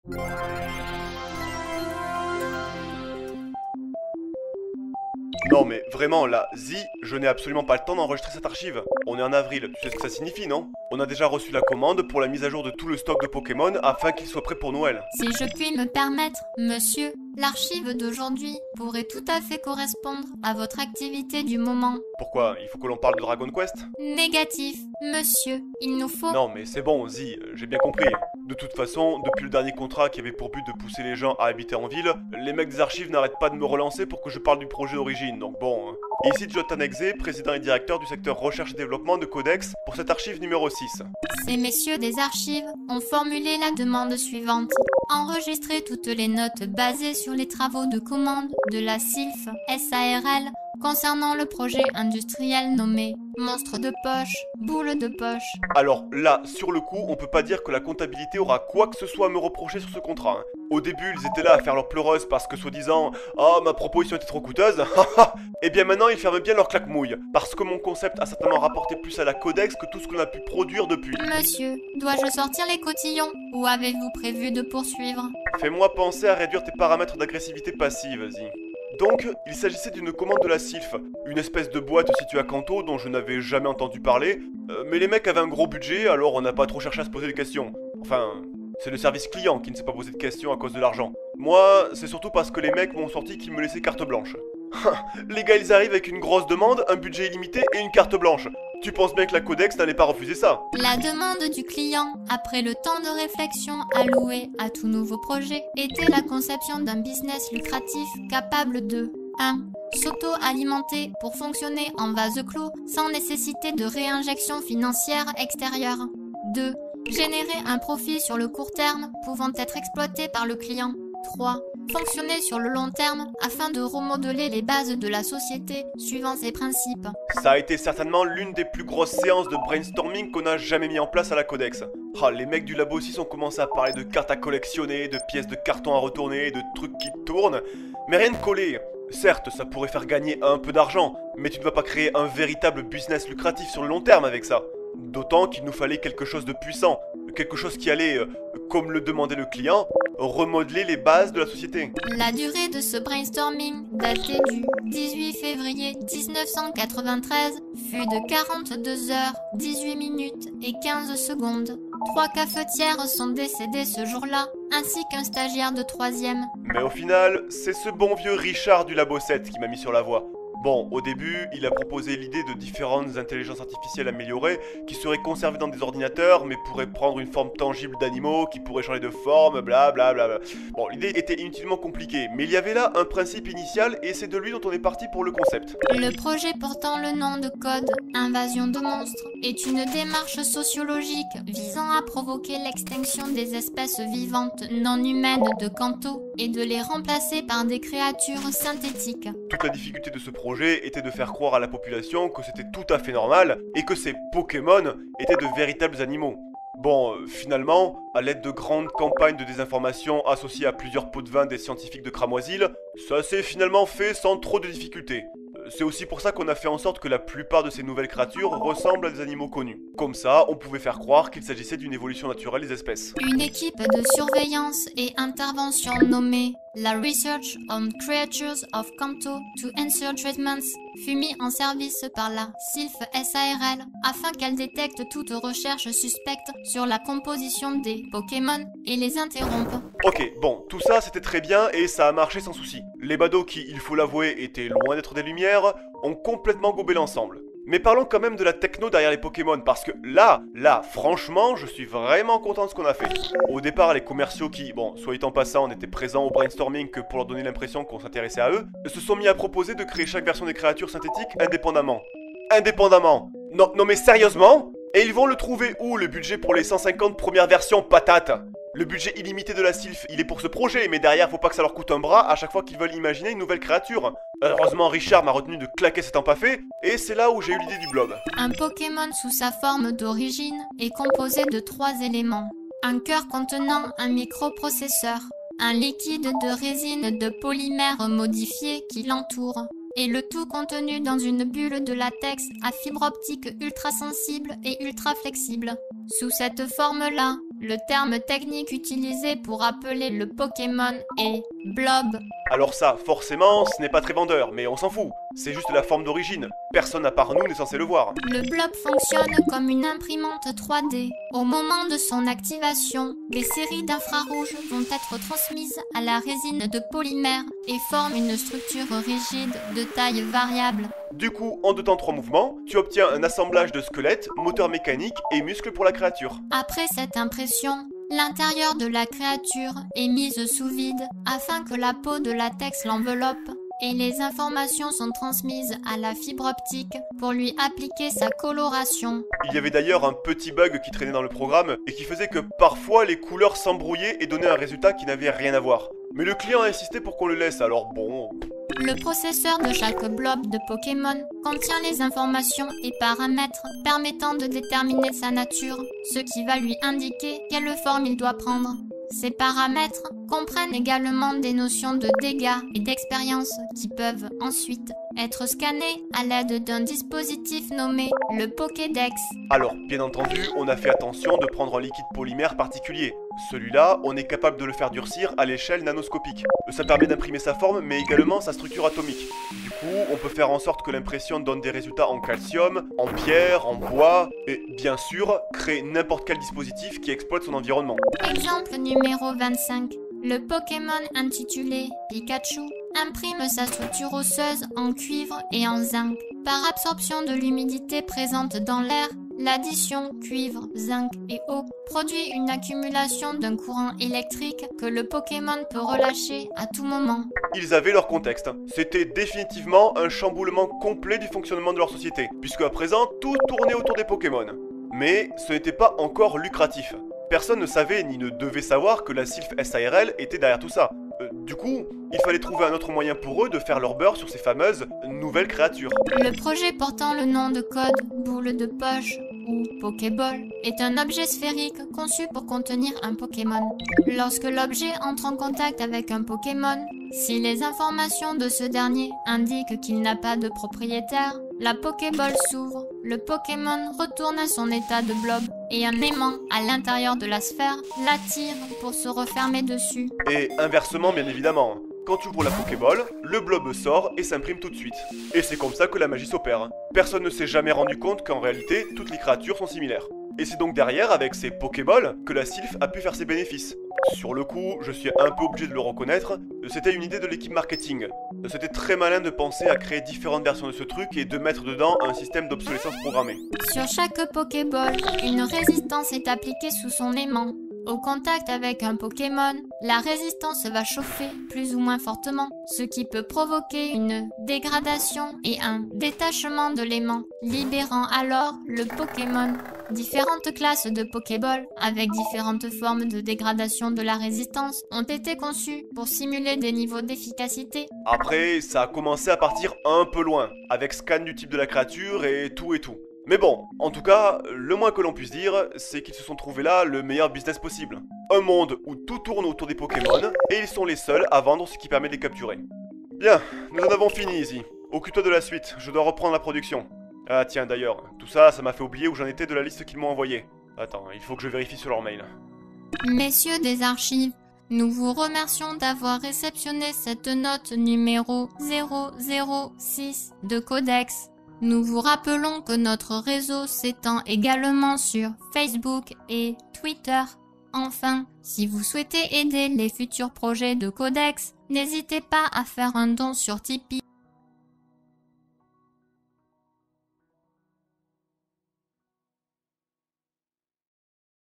Non mais vraiment là, je n'ai absolument pas le temps d'enregistrer cette archive. On est en avril, tu sais ce que ça signifie, non? On a déjà reçu la commande pour la mise à jour de tout le stock de Pokémon afin qu'il soit prêt pour Noël. Si je puis me permettre, monsieur, l'archive d'aujourd'hui pourrait tout à fait correspondre à votre activité du moment. Pourquoi? Il faut que l'on parle de Dragon Quest? Négatif, monsieur, il nous faut... Non mais c'est bon, j'ai bien compris. De toute façon, depuis le dernier contrat qui avait pour but de pousser les gens à habiter en ville, les mecs des archives n'arrêtent pas de me relancer pour que je parle du projet d'origine, donc bon. Hein. Et ici Jotan Exe, président et directeur du secteur recherche et développement de Codex, pour cette archive numéro 6. Ces messieurs des archives ont formulé la demande suivante. Enregistrer toutes les notes basées sur les travaux de commande de la SILF SARL concernant le projet industriel nommé Monstre de poche, boule de poche. Alors là, sur le coup, on peut pas dire que la comptabilité aura quoi que ce soit à me reprocher sur ce contrat. Hein. Au début, ils étaient là à faire leur pleureuse parce que soi-disant « Ah, ma proposition était trop coûteuse !» Et bien maintenant, ils ferment bien leur claque-mouille, parce que mon concept a certainement rapporté plus à la Codex que tout ce qu'on a pu produire depuis. Monsieur, dois-je sortir les cotillons ou avez-vous prévu de poursuivre? Fais-moi penser à réduire tes paramètres d'agressivité passive, vas-y. Donc, il s'agissait d'une commande de la SILF, une espèce de boîte située à Kanto dont je n'avais jamais entendu parler, mais les mecs avaient un gros budget, alors on n'a pas trop cherché à se poser des questions. Enfin, c'est le service client qui ne s'est pas posé de questions à cause de l'argent. Moi, c'est surtout parce que les mecs m'ont sorti qu'ils me laissaient carte blanche. Les gars, ils arrivent avec une grosse demande, un budget illimité et une carte blanche. Tu penses bien que la Codex n'allait pas refuser ça? La demande du client, après le temps de réflexion alloué à tout nouveau projet, était la conception d'un business lucratif capable de 1. S'auto-alimenter pour fonctionner en vase clos sans nécessité de réinjection financière extérieure. 2. Générer un profit sur le court terme pouvant être exploité par le client. 3. Fonctionner sur le long terme afin de remodeler les bases de la société suivant ses principes. Ça a été certainement l'une des plus grosses séances de brainstorming qu'on a jamais mis en place à la Codex. Ah, les mecs du labo 6 ont commencé à parler de cartes à collectionner, de pièces de carton à retourner, de trucs qui tournent, mais rien de collé. Certes, ça pourrait faire gagner un peu d'argent, mais tu ne vas pas créer un véritable business lucratif sur le long terme avec ça. D'autant qu'il nous fallait quelque chose de puissant, quelque chose qui allait, comme le demandait le client, remodeler les bases de la société. La durée de ce brainstorming, daté du 18 février 1993, fut de 42 heures, 18 minutes et 15 secondes. 3 cafetières sont décédées ce jour-là, ainsi qu'un stagiaire de 3e. Mais au final, c'est ce bon vieux Richard du Labo 7 qui m'a mis sur la voie. Bon, au début, il a proposé l'idée de différentes intelligences artificielles améliorées qui seraient conservées dans des ordinateurs mais pourraient prendre une forme tangible d'animaux, qui pourraient changer de forme, blablabla. Bon, l'idée était inutilement compliquée, mais il y avait là un principe initial et c'est de lui dont on est parti pour le concept. Le projet portant le nom de code Invasion de monstres est une démarche sociologique visant à provoquer l'extinction des espèces vivantes non humaines de Kanto et de les remplacer par des créatures synthétiques. Toute la difficulté de ce projet était de faire croire à la population que c'était tout à fait normal et que ces Pokémon étaient de véritables animaux. Bon, finalement, à l'aide de grandes campagnes de désinformation associées à plusieurs pots de vin des scientifiques de Cramoisil, ça s'est finalement fait sans trop de difficultés. C'est aussi pour ça qu'on a fait en sorte que la plupart de ces nouvelles créatures ressemblent à des animaux connus. Comme ça, on pouvait faire croire qu'il s'agissait d'une évolution naturelle des espèces. Une équipe de surveillance et intervention nommée la Research on Creatures of Kanto to Answer Treatments fut mise en service par la SILF SARL afin qu'elle détecte toute recherche suspecte sur la composition des Pokémon et les interrompe. Ok, bon, tout ça c'était très bien et ça a marché sans souci. Les badauds qui, il faut l'avouer, étaient loin d'être des lumières, ont complètement gobé l'ensemble. Mais parlons quand même de la techno derrière les Pokémon, parce que là, franchement, je suis vraiment content de ce qu'on a fait. Au départ, les commerciaux qui, bon, soit en passant, n'étaient présents au brainstorming que pour leur donner l'impression qu'on s'intéressait à eux, se sont mis à proposer de créer chaque version des créatures synthétiques indépendamment. Indépendamment? Non mais sérieusement? Et ils vont le trouver où, le budget pour les 150 premières versions patates? Le budget illimité de la SILF, il est pour ce projet, mais derrière, faut pas que ça leur coûte un bras à chaque fois qu'ils veulent imaginer une nouvelle créature. Heureusement, Richard m'a retenu de claquer cet empaffé, et c'est là où j'ai eu l'idée du blob. Un Pokémon sous sa forme d'origine est composé de 3 éléments. Un cœur contenant un microprocesseur, un liquide de résine de polymère modifié qui l'entoure, et le tout contenu dans une bulle de latex à fibre optique ultra sensible et ultra flexible. Sous cette forme-là, Le terme technique utilisé pour appeler le Pokémon est blob. Alors ça, forcément, ce n'est pas très vendeur, mais on s'en fout. C'est juste la forme d'origine. Personne à part nous n'est censé le voir. Le blob fonctionne comme une imprimante 3D. Au moment de son activation, des séries d'infrarouges vont être transmises à la résine de polymère et forment une structure rigide de taille variable. Du coup, en 2 temps 3 mouvements, tu obtiens un assemblage de squelette, moteur mécanique et muscles pour la créature. Après cette impression, l'intérieur de la créature est mise sous vide afin que la peau de latex l'enveloppe et les informations sont transmises à la fibre optique pour lui appliquer sa coloration. Il y avait d'ailleurs un petit bug qui traînait dans le programme et qui faisait que parfois les couleurs s'embrouillaient et donnaient un résultat qui n'avait rien à voir. Mais le client a insisté pour qu'on le laisse, alors bon... Le processeur de chaque blob de Pokémon contient les informations et paramètres permettant de déterminer sa nature, ce qui va lui indiquer quelle forme il doit prendre. Ces paramètres comprennent également des notions de dégâts et d'expérience qui peuvent ensuite être scannés à l'aide d'un dispositif nommé le Pokédex. Alors, bien entendu, on a fait attention de prendre un liquide polymère particulier. Celui-là, on est capable de le faire durcir à l'échelle nanoscopique. Ça permet d'imprimer sa forme, mais également sa structure atomique. Du coup, on peut faire en sorte que l'impression donne des résultats en calcium, en pierre, en bois, et bien sûr, créer n'importe quel dispositif qui exploite son environnement. Exemple numéro 25. Le Pokémon intitulé Pikachu imprime sa structure osseuse en cuivre et en zinc. Par absorption de l'humidité présente dans l'air, l'addition cuivre, zinc et eau produit une accumulation d'un courant électrique que le Pokémon peut relâcher à tout moment. Ils avaient leur contexte. C'était définitivement un chamboulement complet du fonctionnement de leur société, puisque à présent, tout tournait autour des Pokémon. Mais ce n'était pas encore lucratif. Personne ne savait ni ne devait savoir que la Sylph SARL était derrière tout ça. Du coup, il fallait trouver un autre moyen pour eux de faire leur beurre sur ces fameuses nouvelles créatures. Le projet portant le nom de code boule de poche ou Pokéball est un objet sphérique conçu pour contenir un Pokémon. Lorsque l'objet entre en contact avec un Pokémon, si les informations de ce dernier indiquent qu'il n'a pas de propriétaire, la Pokéball s'ouvre, le Pokémon retourne à son état de blob et un aimant à l'intérieur de la sphère l'attire pour se refermer dessus. Et inversement bien évidemment. Quand tu ouvres la Pokéball, le blob sort et s'imprime tout de suite. Et c'est comme ça que la magie s'opère. Personne ne s'est jamais rendu compte qu'en réalité, toutes les créatures sont similaires. Et c'est donc derrière, avec ces Pokéballs, que la Sylph a pu faire ses bénéfices. Sur le coup, je suis un peu obligé de le reconnaître, c'était une idée de l'équipe marketing. C'était très malin de penser à créer différentes versions de ce truc et de mettre dedans un système d'obsolescence programmée. Sur chaque Pokéball, une résistance est appliquée sous son aimant. Au contact avec un Pokémon, la résistance va chauffer plus ou moins fortement, ce qui peut provoquer une dégradation et un détachement de l'aimant, libérant alors le Pokémon. Différentes classes de Pokéball, avec différentes formes de dégradation de la résistance, ont été conçues pour simuler des niveaux d'efficacité. Après, ça a commencé à partir un peu loin, avec scan du type de la créature et tout et tout. Mais bon, en tout cas, le moins que l'on puisse dire, c'est qu'ils se sont trouvés là le meilleur business possible. Un monde où tout tourne autour des Pokémon, et ils sont les seuls à vendre ce qui permet de les capturer. Bien, nous en avons fini ici. Occupe-toi de la suite, je dois reprendre la production. Ah tiens d'ailleurs, tout ça, ça m'a fait oublier où j'en étais de la liste qu'ils m'ont envoyée. Attends, il faut que je vérifie sur leur mail. Messieurs des archives, nous vous remercions d'avoir réceptionné cette note numéro 006 de Codex. Nous vous rappelons que notre réseau s'étend également sur Facebook et Twitter. Enfin, si vous souhaitez aider les futurs projets de Codex, n'hésitez pas à faire un don sur Tipeee.